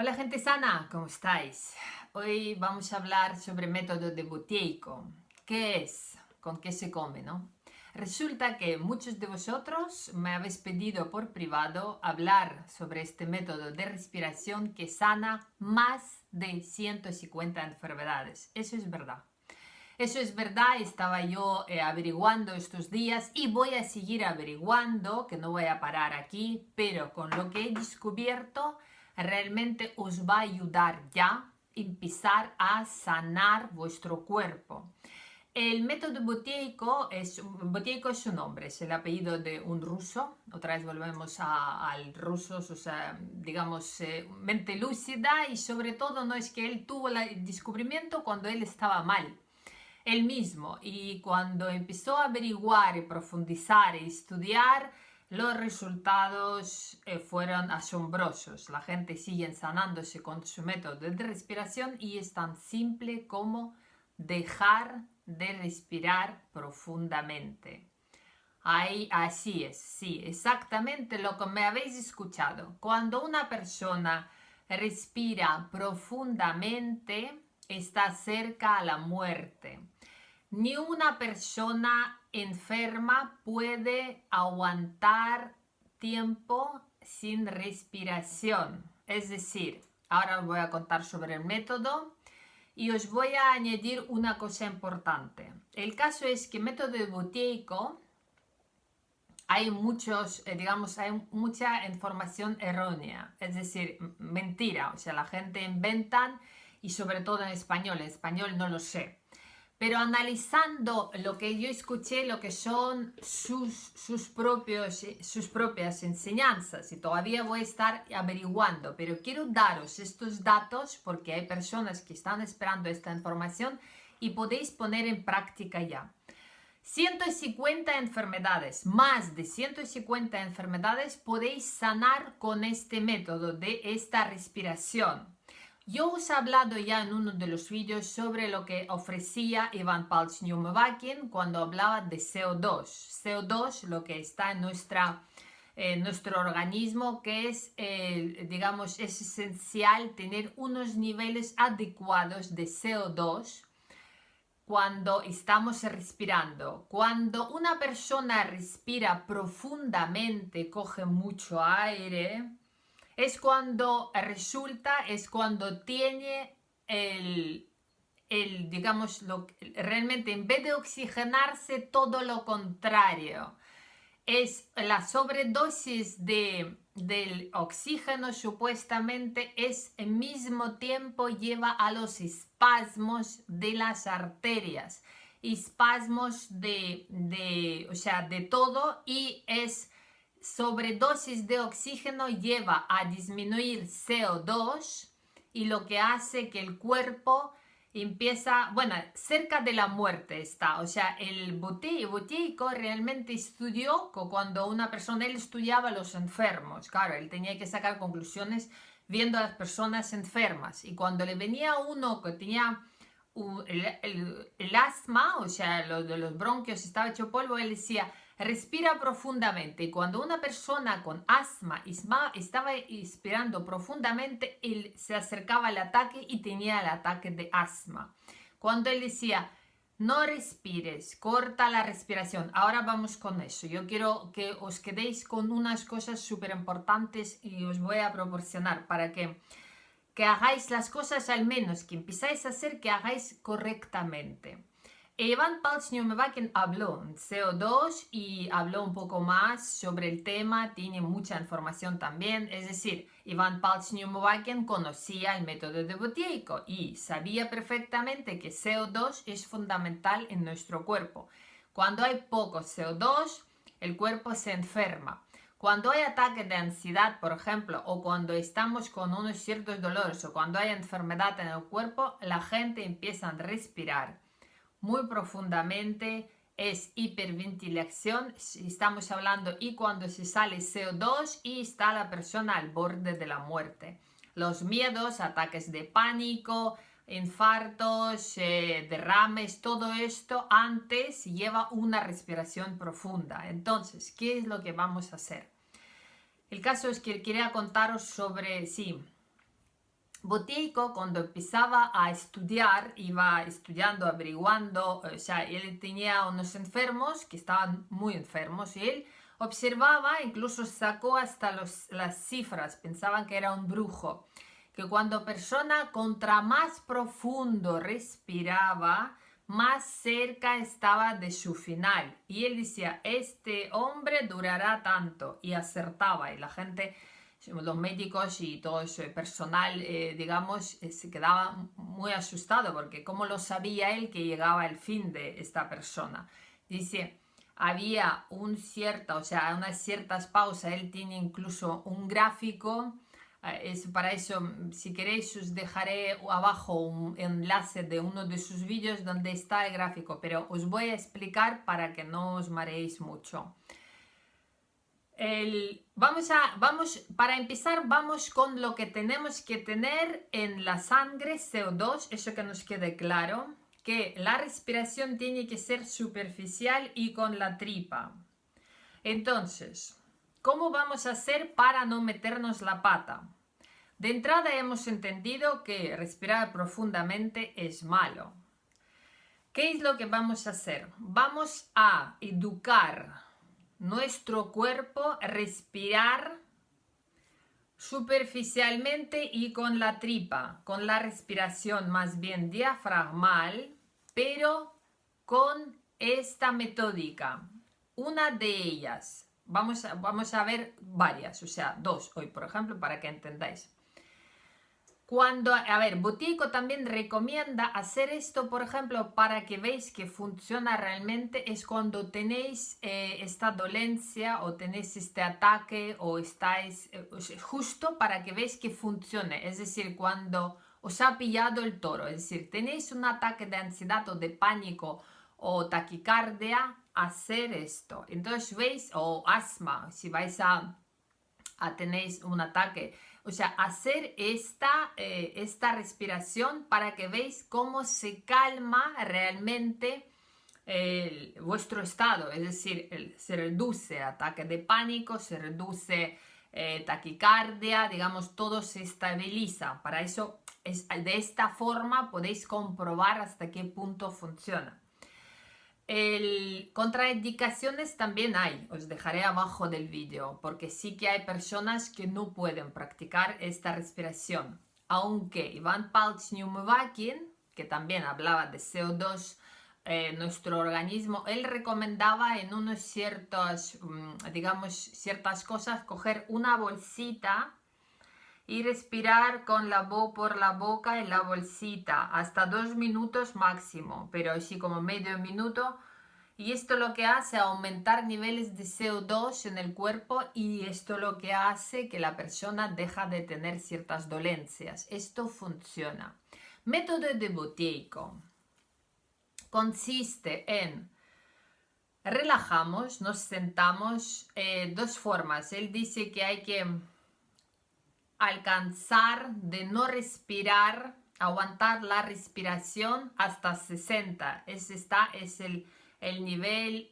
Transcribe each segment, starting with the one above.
Hola gente sana, ¿cómo estáis? Hoy vamos a hablar sobre método de Buteyko. ¿Qué es? ¿Con qué se come, no? Resulta que muchos de vosotros me habéis pedido por privado hablar sobre este método de respiración que sana más de 150 enfermedades. Eso es verdad. Eso es verdad, estaba yo averiguando estos días y voy a seguir averiguando, que no voy a parar aquí, pero con lo que he descubierto realmente os va a ayudar ya a empezar a sanar vuestro cuerpo. El método Buteyko es su nombre, es el apellido de un ruso. Otra vez volvemos al ruso, o sea, digamos, mente lúcida, y sobre todo no es que él tuvo el descubrimiento cuando él estaba mal él mismo, y cuando empezó a averiguar y profundizar y estudiar, los resultados fueron asombrosos. La gente sigue sanándose con su método de respiración y es tan simple como dejar de respirar profundamente. Ahí, así es, sí, exactamente lo que me habéis escuchado. Cuando una persona respira profundamente, está cerca a la muerte. Ni una persona enferma puede aguantar tiempo sin respiración. Es decir, ahora os voy a contar sobre el método y os voy a añadir una cosa importante. El caso es que el método de Buteyko hay hay mucha información errónea, es decir, mentira, o sea, la gente inventan y sobre todo en español no lo sé. Pero analizando lo que yo escuché, lo que son sus propias enseñanzas, y todavía voy a estar averiguando, pero quiero daros estos datos porque hay personas que están esperando esta información y podéis poner en práctica ya. 150 enfermedades, más de 150 enfermedades podéis sanar con este método de esta respiración. Yo os he hablado ya en uno de los vídeos sobre lo que ofrecía Ivan Pavlovich Neumann cuando hablaba de CO2. CO2, lo que está en nuestro organismo, que es, digamos, es esencial tener unos niveles adecuados de CO2 cuando estamos respirando. Cuando una persona respira profundamente, coge mucho aire, es cuando tiene digamos, realmente en vez de oxigenarse, todo lo contrario. Es la sobredosis del oxígeno, supuestamente, es al mismo tiempo lleva a los espasmos de las arterias, espasmos o sea, de todo, y es sobredosis de oxígeno lleva a disminuir CO2 y lo que hace que el cuerpo empieza, bueno, cerca de la muerte está, o sea, el Buteyko realmente estudió cuando una persona, él estudiaba a los enfermos, claro, él tenía que sacar conclusiones viendo a las personas enfermas, y cuando le venía uno que tenía el asma, o sea, lo de los bronquios estaba hecho polvo, él decía, respira profundamente. Y cuando una persona con asma estaba inspirando profundamente, él se acercaba al ataque y tenía el ataque de asma. Cuando él decía, no respires, corta la respiración. Ahora vamos con eso. Yo quiero que os quedéis con unas cosas súper importantes y os voy a proporcionar para que hagáis las cosas, al menos que empezáis a hacer, que hagáis correctamente. Ivan Pavlovich Neumann habló en CO2 y habló un poco más sobre el tema, tiene mucha información también, es decir, Ivan Pavlovich Neumann conocía el método de Buteyko y sabía perfectamente que CO2 es fundamental en nuestro cuerpo. Cuando hay poco CO2, el cuerpo se enferma. Cuando hay ataques de ansiedad, por ejemplo, o cuando estamos con unos ciertos dolores, o cuando hay enfermedad en el cuerpo, la gente empieza a respirar muy profundamente, es hiperventilación, estamos hablando, y cuando se sale CO2 y está la persona al borde de la muerte. Los miedos, ataques de pánico, infartos, derrames, todo esto antes lleva una respiración profunda. Entonces, ¿qué es lo que vamos a hacer? El caso es que quería contaros sobre, sí, Boteico, cuando empezaba a estudiar, iba estudiando, averiguando, o sea, él tenía unos enfermos que estaban muy enfermos y él observaba, incluso sacó hasta las cifras, pensaban que era un brujo, que cuando persona contra más profundo respiraba, más cerca estaba de su final. Y él decía, este hombre durará tanto, y acertaba, y la gente, los médicos y todo ese personal, digamos, se quedaba muy asustado, porque cómo lo sabía él que llegaba el fin de esta persona. Dice, había o sea, unas ciertas pausas, él tiene incluso un gráfico, para eso, si queréis, os dejaré abajo un enlace de uno de sus vídeos donde está el gráfico, pero os voy a explicar para que no os mareéis mucho. Para empezar, vamos con lo que tenemos que tener en la sangre, CO2, eso que nos quede claro, que la respiración tiene que ser superficial y con la tripa. Entonces, ¿cómo vamos a hacer para no meternos la pata? De entrada hemos entendido que respirar profundamente es malo. ¿Qué es lo que vamos a hacer? Vamos a educar nuestro cuerpo a respirar superficialmente y con la tripa, con la respiración más bien diafragmal, pero con esta metódica. Una de ellas, vamos a ver varias, o sea, dos hoy, por ejemplo, para que entendáis. Boteico también recomienda hacer esto, por ejemplo, para que veáis que funciona realmente, es cuando tenéis esta dolencia o tenéis este ataque o estáis justo para que veáis que funcione, es decir, cuando os ha pillado el toro, es decir, tenéis un ataque de ansiedad o de pánico o taquicardia, hacer esto. Entonces veis, o asma, si vais a tenéis un ataque. O sea, hacer esta respiración para que veáis cómo se calma realmente vuestro estado. Es decir, se reduce ataque de pánico, se reduce taquicardia, digamos, todo se estabiliza. Para eso, de esta forma podéis comprobar hasta qué punto funciona. Contraindicaciones también hay, os dejaré abajo del vídeo, porque sí que hay personas que no pueden practicar esta respiración. Aunque Ivan Palch Neumovakin, que también hablaba de CO2, nuestro organismo, él recomendaba en unos ciertas cosas, coger una bolsita y respirar por la boca en la bolsita hasta 2 minutos máximo, pero así como medio minuto. Y esto lo que hace aumentar niveles de CO2 en el cuerpo, y esto lo que hace que la persona deja de tener ciertas dolencias. Esto funciona. Método de Boteico consiste en relajamos, nos sentamos, dos formas. Él dice que hay que alcanzar de no respirar, aguantar la respiración hasta 60. Es el nivel,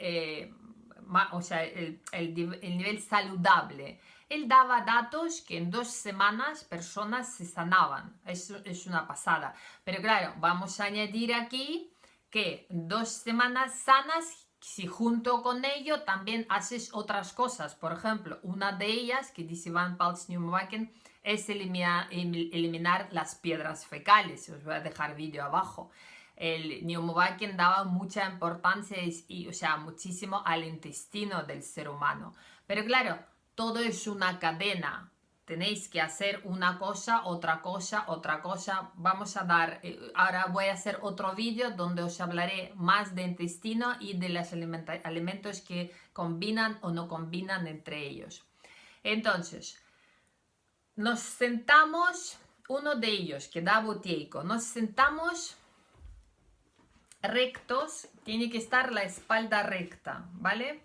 o sea, el nivel saludable. Él daba datos que en 2 semanas personas se sanaban. Eso es una pasada. Pero claro, vamos a añadir aquí que 2 semanas sanas, si junto con ello también haces otras cosas. Por ejemplo, una de ellas que dice Ivan Palch Neumovakin es eliminar las piedras fecales. Os voy a dejar vídeo abajo. El Neumovakin daba mucha importancia o sea, muchísimo al intestino del ser humano. Pero claro, todo es una cadena. Tenéis que hacer una cosa, otra cosa, otra cosa. Vamos a dar, ahora voy a hacer otro vídeo donde os hablaré más de intestino y de los alimentos que combinan o no combinan entre ellos. Entonces, nos sentamos, uno de ellos que da Boteico, nos sentamos rectos, tiene que estar la espalda recta, ¿vale?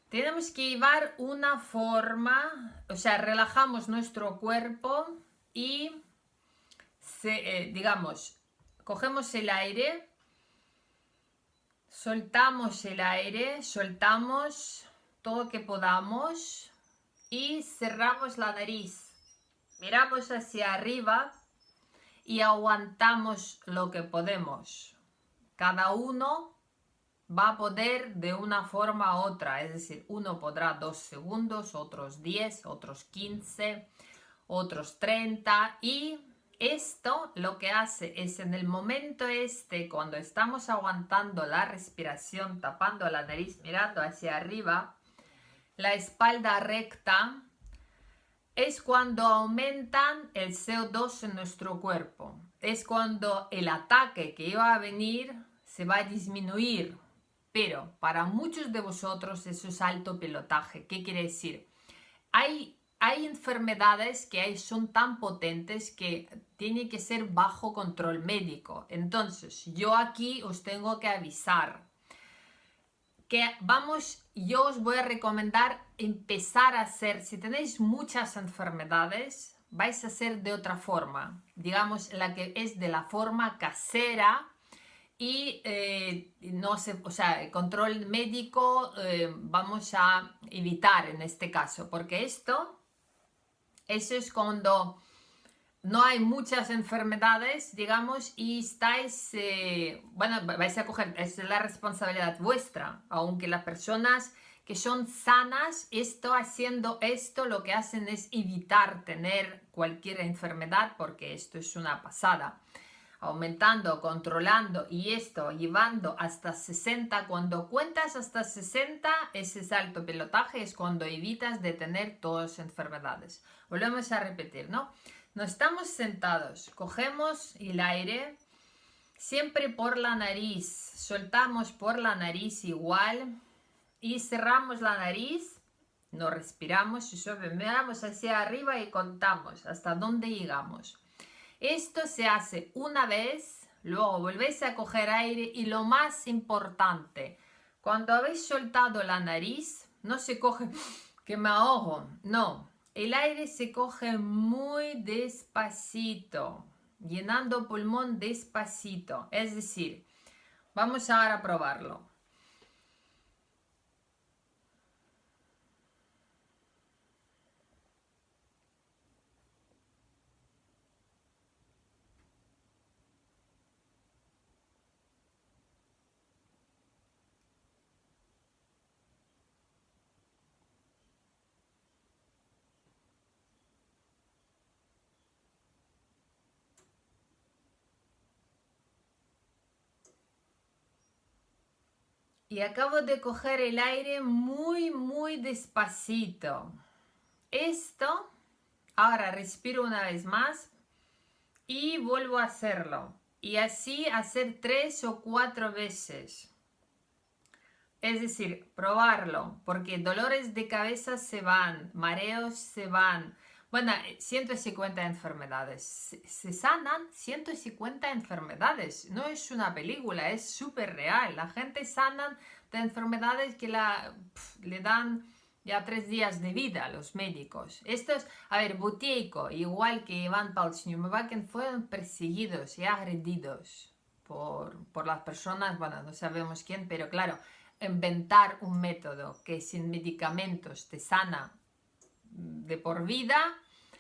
Tenemos que llevar una forma, o sea, relajamos nuestro cuerpo y, digamos, cogemos el aire, soltamos el aire, soltamos todo lo que podamos y cerramos la nariz. Miramos hacia arriba y aguantamos lo que podemos. Cada uno va a poder de una forma u otra, es decir, uno podrá 2 segundos, otros 10, otros 15, otros 30 y esto lo que hace es en el momento cuando estamos aguantando la respiración, tapando la nariz, mirando hacia arriba, la espalda recta, es cuando aumentan el CO2 en nuestro cuerpo. Es cuando el ataque que iba a venir se va a disminuir. Pero para muchos de vosotros eso es alto pilotaje. ¿Qué quiere decir? Hay enfermedades que son tan potentes que tiene que ser bajo control médico. Entonces, yo aquí os tengo que avisar que yo os voy a recomendar empezar a hacer, si tenéis muchas enfermedades, vais a hacer de otra forma, digamos la que es de la forma casera y no sé, o sea, el control médico vamos a evitar en este caso, porque eso es cuando no hay muchas enfermedades, digamos, y estáis, bueno, vais a coger, es la responsabilidad vuestra, aunque las personas que son sanas, haciendo esto, lo que hacen es evitar tener cualquier enfermedad, porque esto es una pasada. Aumentando, controlando y esto llevando hasta 60, cuando cuentas hasta 60, ese salto pilotaje es cuando evitas de tener todas las enfermedades. Volvemos a repetir, ¿no? No estamos sentados, cogemos el aire siempre por la nariz, soltamos por la nariz igual y cerramos la nariz, no respiramos y miramos hacia arriba y contamos hasta dónde llegamos. Esto se hace una vez, luego volvéis a coger aire y lo más importante, cuando habéis soltado la nariz, no se coge que me ahogo, no. El aire se coge muy despacito, llenando pulmón despacito. Es decir, vamos ahora a probarlo. Y acabo de coger el aire muy, muy despacito. Esto, ahora respiro una vez más y vuelvo a hacerlo. Y así hacer 3 o 4 veces. Es decir, probarlo, porque dolores de cabeza se van, mareos se van. Bueno, 150 enfermedades. Se sanan 150 enfermedades. No es una película, es súper real. La gente sana de enfermedades que le dan ya 3 días de vida a los médicos. Estos, a ver, Buteyko, igual que Iván Palchniuk, fueron perseguidos y agredidos por las personas, bueno, no sabemos quién, pero claro, inventar un método que sin medicamentos te sana de por vida,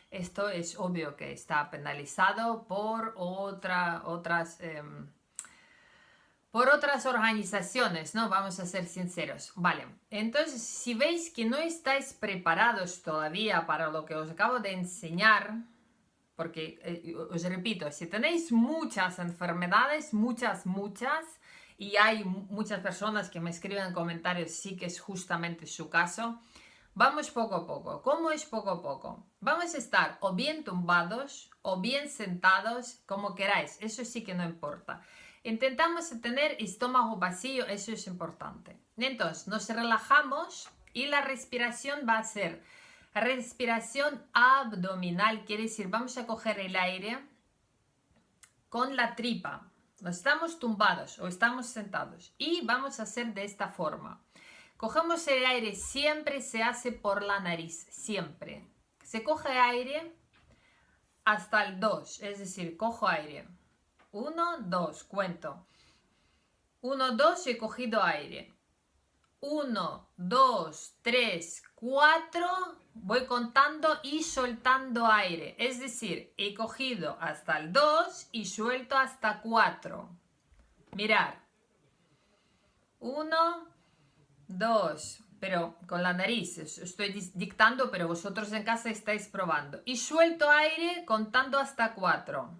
esto es obvio que está penalizado por otras organizaciones, ¿no? Vamos a ser sinceros. Vale, entonces si veis que no estáis preparados todavía para lo que os acabo de enseñar, porque os repito, si tenéis muchas enfermedades, muchas, y hay muchas personas que me escriben en comentarios, sí que es justamente su caso, vamos poco a poco. ¿Cómo es poco a poco? Vamos a estar o bien tumbados o bien sentados, como queráis, eso sí que no importa. Intentamos tener estómago vacío, eso es importante. Entonces, nos relajamos y la respiración va a ser respiración abdominal, quiere decir, vamos a coger el aire con la tripa. No estamos tumbados o estamos sentados y vamos a hacer de esta forma. Cogemos el aire, siempre se hace por la nariz, siempre. Se coge aire hasta el 2, es decir, cojo aire. 1, 2, cuento. 1, 2, he cogido aire. 1, 2, 3, 4, voy contando y soltando aire. Es decir, he cogido hasta el 2 y suelto hasta 4. Mirad. 1, 2, pero con la nariz, estoy dictando, pero vosotros en casa estáis probando. Y suelto aire contando hasta 4.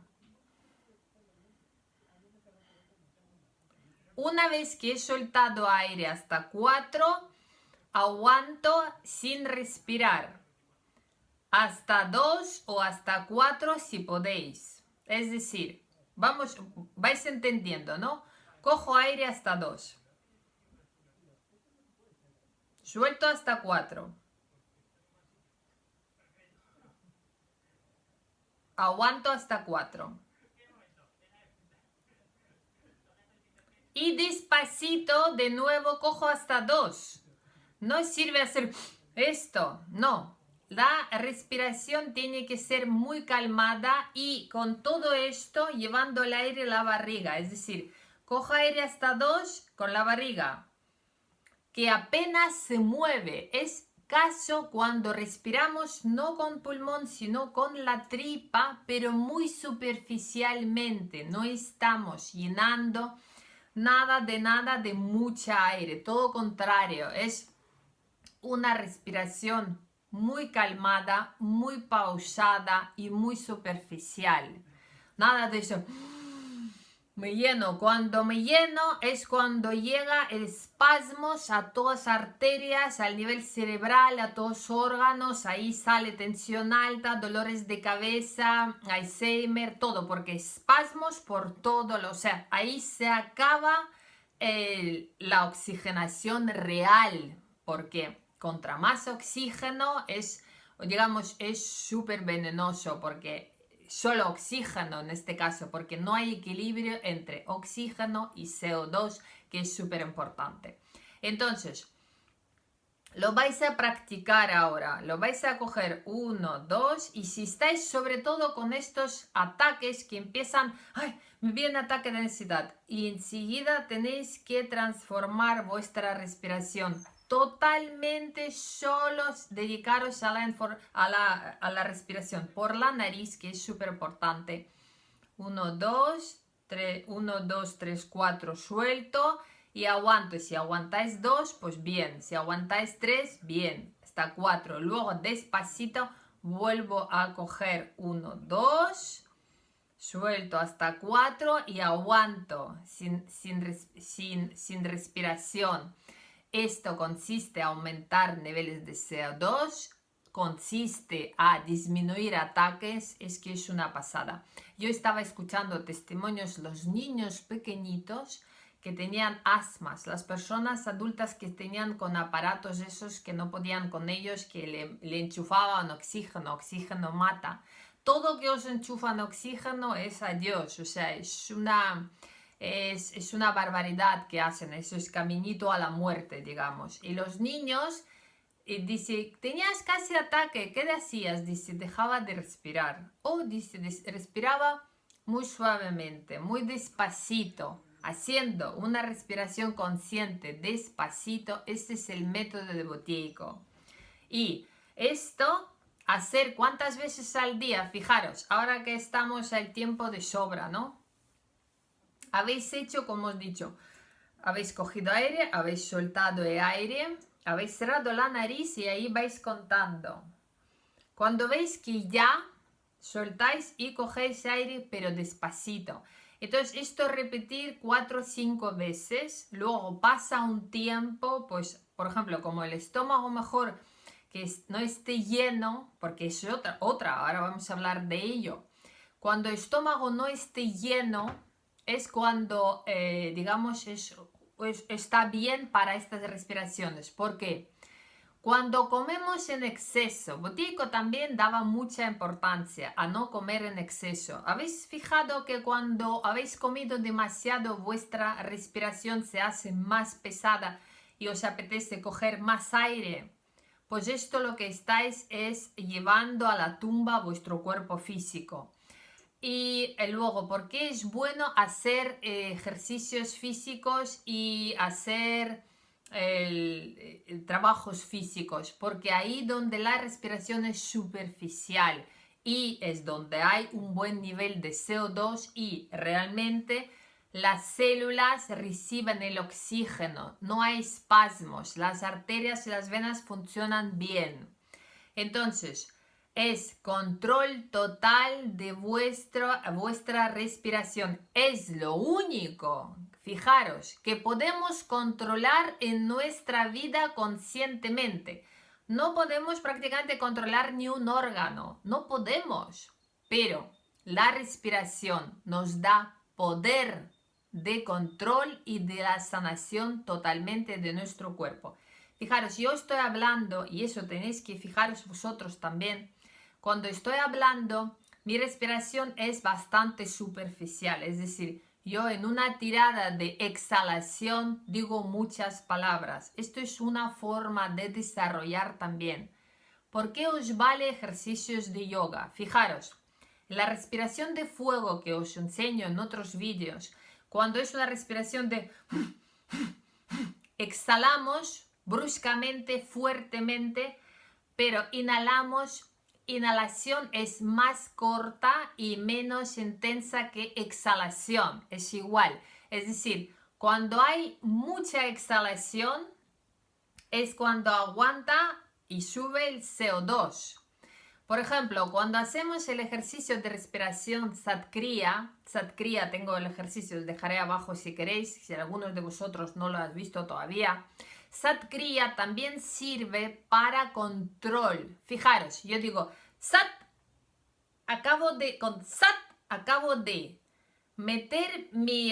Una vez que he soltado aire hasta 4, aguanto sin respirar. Hasta 2 o hasta 4 si podéis. Es decir, vais entendiendo, ¿no? Cojo aire hasta 2. Suelto hasta 4. Aguanto hasta 4. Y despacito de nuevo cojo hasta 2. No sirve hacer esto, no. La respiración tiene que ser muy calmada y con todo esto llevando el aire a la barriga. Es decir, cojo aire hasta 2 con la barriga, que apenas se mueve. Es caso cuando respiramos no con pulmón, sino con la tripa, pero muy superficialmente. No estamos llenando nada de mucha aire. Todo contrario, es una respiración muy calmada, muy pausada y muy superficial. Nada de eso. Me lleno. Cuando me lleno es cuando llega el espasmos a todas las arterias, al nivel cerebral, a todos los órganos. Ahí sale tensión alta, dolores de cabeza, Alzheimer, todo, porque espasmos por todo o sea, ahí se acaba la oxigenación real, porque contra más oxígeno es, digamos, es súper venenoso, porque solo oxígeno en este caso, porque no hay equilibrio entre oxígeno y CO2, que es súper importante. Entonces, lo vais a practicar ahora, lo vais a coger 1, 2, y si estáis sobre todo con estos ataques que empiezan, ¡ay! Me viene ataque de ansiedad, y enseguida tenéis que transformar vuestra respiración. Totalmente solos, dedicaros a la respiración por la nariz, que es súper importante. 1, 2, 3, 1, 2, 3, 4, suelto y aguanto. Si aguantáis 2, pues bien. Si aguantáis 3, bien. Hasta 4. Luego despacito vuelvo a coger 1, 2, suelto hasta 4 y aguanto sin respiración. Esto consiste a aumentar niveles de CO2, consiste a disminuir ataques, es que es una pasada. Yo estaba escuchando testimonios, los niños pequeñitos que tenían asmas, las personas adultas que tenían con aparatos esos que no podían con ellos, que le enchufaban oxígeno, oxígeno mata. Todo que os enchufan oxígeno es adiós, o sea, es una barbaridad que hacen, eso es caminito a la muerte, digamos. Y los niños, dice, tenías casi ataque, ¿qué hacías? Dice, dejaba de respirar. O dice, respiraba muy suavemente, muy despacito, haciendo una respiración consciente, despacito. Este es el método de Botéico. Y esto, hacer cuántas veces al día, fijaros, ahora que estamos al tiempo de sobra, ¿no? Habéis hecho, como os he dicho, habéis cogido aire, habéis soltado el aire, habéis cerrado la nariz y ahí vais contando. Cuando veis que ya soltáis y cogéis aire, pero despacito. Entonces, esto repetir 4 o 5 veces, luego pasa un tiempo, pues, por ejemplo, como el estómago mejor que no esté lleno, porque es otra, ahora vamos a hablar de ello. Cuando el estómago no esté lleno, es cuando, digamos, está bien para estas respiraciones. ¿Por qué? Cuando comemos en exceso, Botéico también daba mucha importancia a no comer en exceso. ¿Habéis fijado que cuando habéis comido demasiado vuestra respiración se hace más pesada y os apetece coger más aire? Pues esto lo que estáis es llevando a la tumba vuestro cuerpo físico. Y luego, ¿por qué es bueno hacer ejercicios físicos y hacer trabajos físicos, porque ahí donde la respiración es superficial y es donde hay un buen nivel de CO2 y realmente las células reciben el oxígeno, no hay espasmos, las arterias y las venas funcionan bien. Entonces, es control total de vuestra respiración. Es lo único, fijaros, que podemos controlar en nuestra vida conscientemente. No podemos prácticamente controlar ni un órgano, no podemos. Pero la respiración nos da poder de control y de la sanación totalmente de nuestro cuerpo. Fijaros, yo estoy hablando, y eso tenéis que fijaros vosotros también, cuando estoy hablando, mi respiración es bastante superficial, es decir, yo en una tirada de exhalación digo muchas palabras. Esto es una forma de desarrollar también. ¿Por qué os vale ejercicios de yoga? Fijaros, la respiración de fuego que os enseño en otros vídeos, cuando es una respiración de exhalamos bruscamente, fuertemente, pero inhalación es más corta y menos intensa que exhalación, es igual. Es decir, cuando hay mucha exhalación es cuando aguanta y sube el CO2. Por ejemplo, cuando hacemos el ejercicio de respiración Satkriya, tengo el ejercicio, os dejaré abajo si queréis, si algunos de vosotros no lo has visto todavía. Satkriya también sirve para control. Fijaros, yo digo Sat, con Sat acabo de meter mi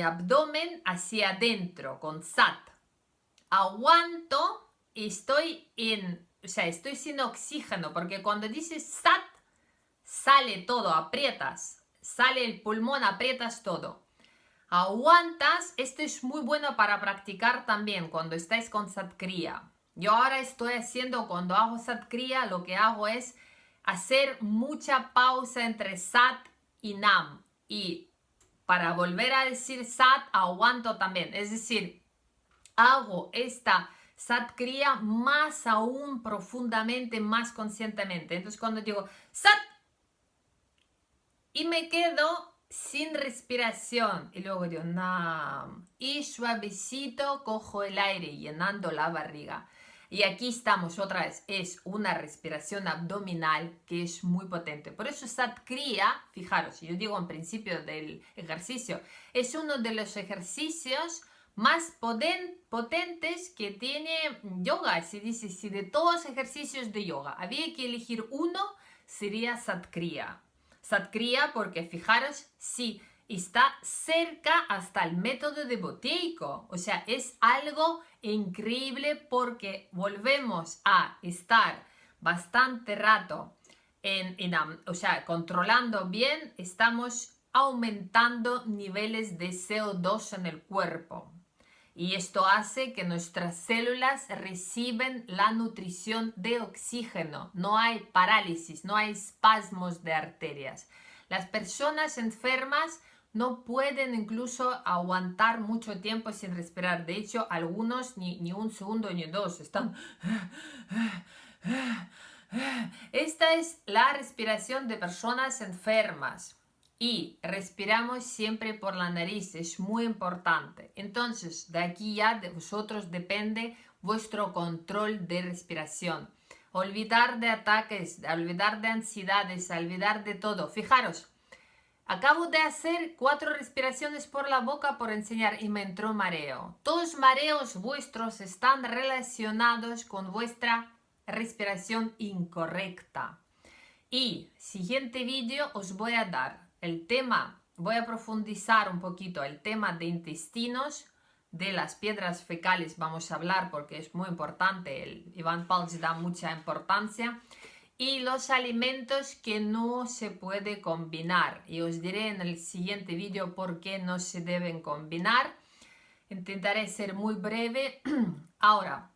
abdomen hacia adentro con Sat. Aguanto y estoy sin oxígeno, porque cuando dices Sat, sale todo, aprietas, sale el pulmón, aprietas todo. Aguantas, esto es muy bueno para practicar también cuando estáis con Satkriya. Yo ahora estoy haciendo, cuando hago Satkriya, lo que hago es hacer mucha pausa entre Sat y Nam. Y para volver a decir Sat, aguanto también. Es decir, hago esta Satkriya más aún profundamente, más conscientemente. Entonces cuando digo Sat y me quedo sin respiración y luego digo Nam y suavecito cojo el aire llenando la barriga. Y aquí estamos otra vez, es una respiración abdominal que es muy potente. Por eso Satkriya, fijaros, yo digo en principio del ejercicio, es uno de los ejercicios más potentes que tiene yoga. Se dice, si de todos los ejercicios de yoga había que elegir uno, sería Satkriya. Satkriya porque fijaros, sí, está cerca hasta el método de Buteyko. O sea, es algo increíble porque volvemos a estar bastante rato controlando bien, estamos aumentando niveles de CO2 en el cuerpo. Y esto hace que nuestras células reciben la nutrición de oxígeno. No hay parálisis, no hay espasmos de arterias. Las personas enfermas no pueden incluso aguantar mucho tiempo sin respirar. De hecho, algunos ni un segundo ni dos están... Esta es la respiración de personas enfermas. Y respiramos siempre por la nariz, es muy importante. Entonces, de aquí ya de vosotros depende vuestro control de respiración. Olvidar de ataques, olvidar de ansiedades, olvidar de todo. Fijaros, acabo de hacer 4 respiraciones por la boca por enseñar y me entró mareo. Todos mareos vuestros están relacionados con vuestra respiración incorrecta. Y siguiente vídeo os voy a dar el tema, voy a profundizar un poquito el tema de intestinos, de las piedras fecales vamos a hablar porque es muy importante, el Ivan Pals da mucha importancia, y los alimentos que no se puede combinar. Y os diré en el siguiente vídeo por qué no se deben combinar. Intentaré ser muy breve. Ahora,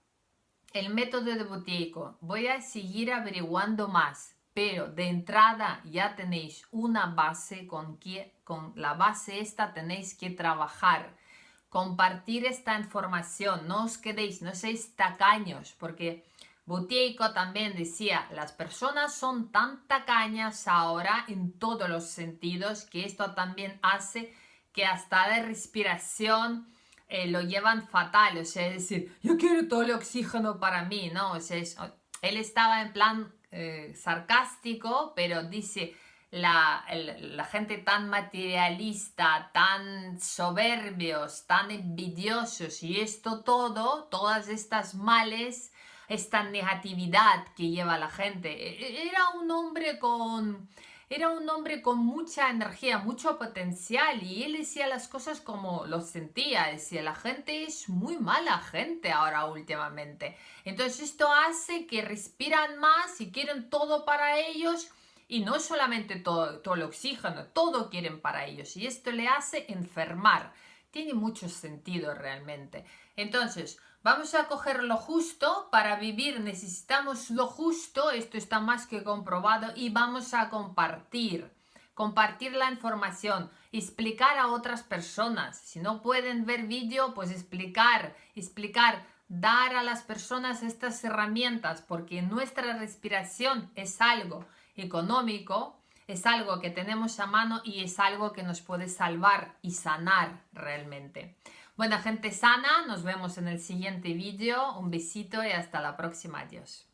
el método de Buteyko, voy a seguir averiguando más. Pero de entrada ya tenéis una base con la base esta tenéis que trabajar compartir esta información, no os quedéis, no seáis tacaños, porque Buteyko también decía, las personas son tan tacañas ahora en todos los sentidos que esto también hace que hasta la respiración lo llevan fatal, o sea, es decir, yo quiero todo el oxígeno para mí, ¿no? O sea, él estaba en plan sarcástico, pero dice, la gente tan materialista, tan soberbios, tan envidiosos y esto todo, todas estas males, esta negatividad que lleva la gente. Era un hombre con mucha energía, mucho potencial y él decía las cosas como lo sentía, decía, la gente es muy mala gente ahora últimamente. Entonces esto hace que respiran más y quieren todo para ellos y no solamente todo el oxígeno, todo quieren para ellos y esto le hace enfermar. Tiene mucho sentido realmente. Entonces, vamos a coger lo justo, para vivir necesitamos lo justo, esto está más que comprobado y vamos a compartir la información, explicar a otras personas. Si no pueden ver vídeo, pues explicar, dar a las personas estas herramientas, porque nuestra respiración es algo económico, es algo que tenemos a mano y es algo que nos puede salvar y sanar realmente. Bueno, gente sana, nos vemos en el siguiente vídeo. Un besito y hasta la próxima. Adiós.